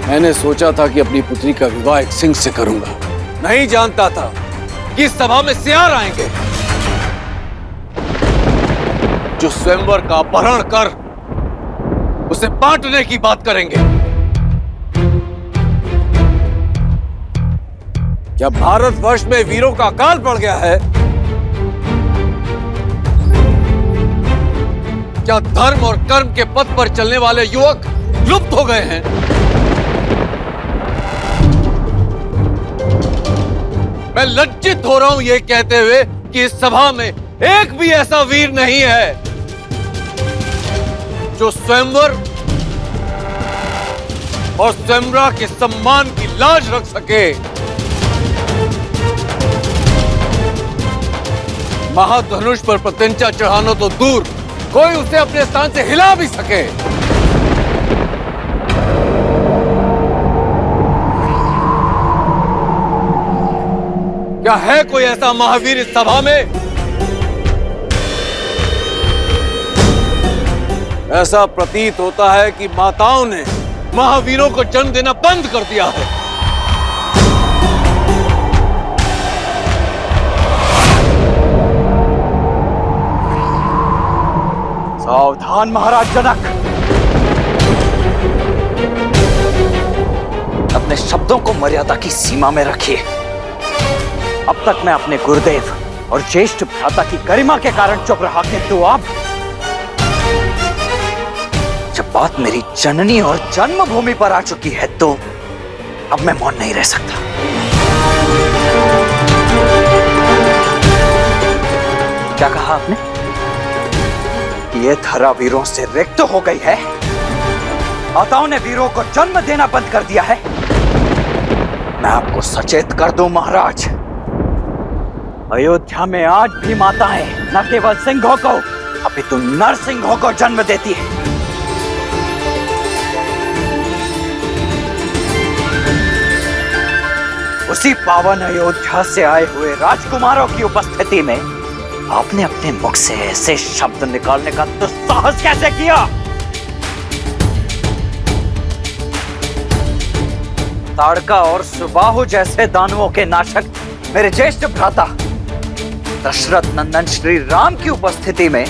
मैंने सोचा था कि अपनी पुत्री का विवाह एक सिंह से करूंगा, नहीं जानता था कि इस सभा में सियार आएंगे जो स्वयंवर का अपहरण कर उसे बांटने की बात करेंगे। क्या भारतवर्ष में वीरों का अकाल पड़ गया है? क्या धर्म और कर्म के पथ पर चलने वाले युवक लुप्त हो गए हैं? मैं लज्जित हो रहा हूं यह कहते हुए कि इस सभा में एक भी ऐसा वीर नहीं है जो स्वयंवर और स्वयंवरा के सम्मान की लाज रख सके। महाधनुष पर प्रत्यंचा चढ़ाना तो दूर, कोई उसे अपने स्थान से हिला भी सके। क्या है कोई ऐसा महावीर इस सभा में? ऐसा प्रतीत होता है कि माताओं ने महावीरों को जन्म देना बंद कर दिया है। सावधान महाराज जनक। अपने शब्दों को मर्यादा की सीमा में रखिए। अब तक मैं अपने गुरुदेव और ज्येष्ठ भ्राता की गरिमा के कारण चुप रहा, किंतु अब जब बात मेरी जननी और जन्मभूमि पर आ चुकी है तो अब मैं मौन नहीं रह सकता। क्या कहा आपने? ये धरा वीरों से रिक्त हो गई है। माताओं ने वीरों को जन्म देना बंद कर दिया है। मैं आपको सचेत कर दूं महाराज, अयोध्या में आज भी माताएं न केवल सिंहों को अपितु नरसिंहों को जन्म देती है। उसी पावन अयोध्या से आए हुए राजकुमारों की उपस्थिति में आपने अपने मुख से ऐसे शब्द निकालने का दुस्साहस कैसे किया? ताड़का और सुबाहु जैसे दानवों के नाशक मेरे ज्येष्ठ भ्राता दशरथ नंदन श्री राम की उपस्थिति में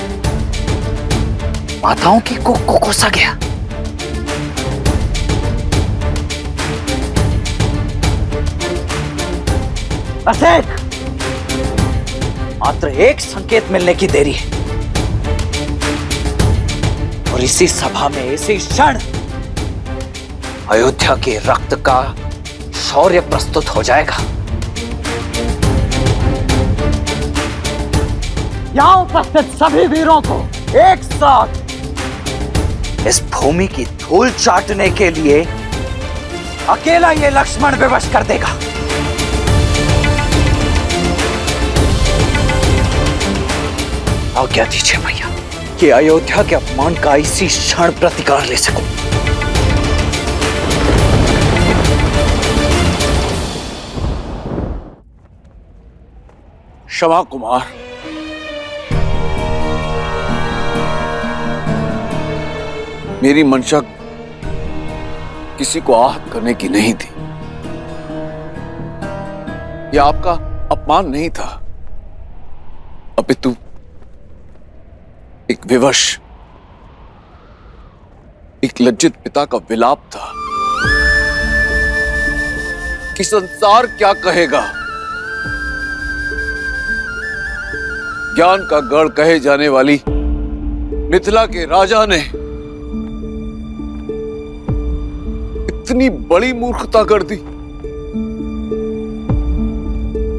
माताओं की कुख को कोसा गया। बस मात्र एक संकेत मिलने की देरी है और इसी सभा में इसी क्षण अयोध्या के रक्त का शौर्य प्रस्तुत हो जाएगा। यहाँ उपस्थित सभी वीरों को एक साथ इस भूमि की धूल चाटने के लिए अकेला ये लक्ष्मण विवश कर देगा। आज्ञा दीजिए भैया कि अयोध्या के अपमान का इसी क्षण प्रतिकार ले सकूं। क्षमा कुमार, मेरी मंशा किसी को आहत करने की नहीं थी। यह आपका अपमान नहीं था, अपितु एक विवश, एक लज्जित पिता का विलाप था कि संसार क्या कहेगा। ज्ञान का गढ़ कहे जाने वाली मिथिला के राजा ने इतनी बड़ी मूर्खता कर दी।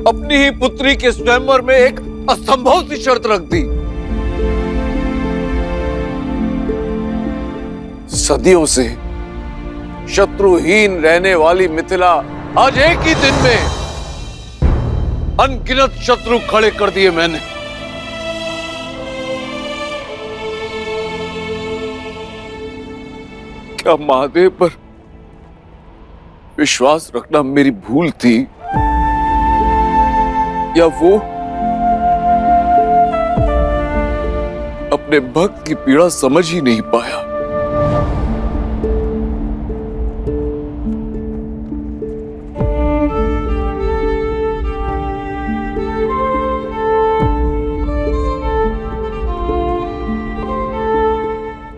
अपनी ही पुत्री के स्वयंवर में एक असंभव सी शर्त रख दी। सदियों से शत्रुहीन रहने वाली मिथिला आज एक ही दिन में अनगिनत शत्रु खड़े कर दिए मैंने। क्या महादेव पर विश्वास रखना मेरी भूल थी, या वो अपने भक्त की पीड़ा समझ ही नहीं पाया।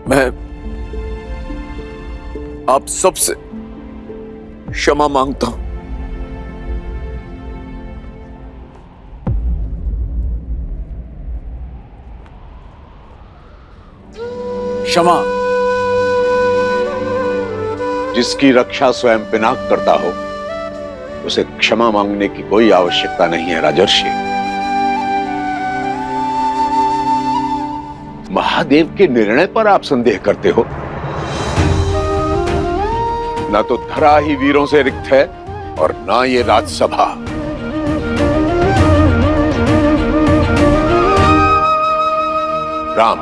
मैं आप सबसे क्षमा मांगता हूं। क्षमा। जिसकी रक्षा स्वयं पिनाक करता हो उसे क्षमा मांगने की कोई आवश्यकता नहीं है राजर्षि। महादेव के निर्णय पर आप संदेह करते हो। ना तो धरा ही वीरों से रिक्त है और ना ये राजसभा। राम,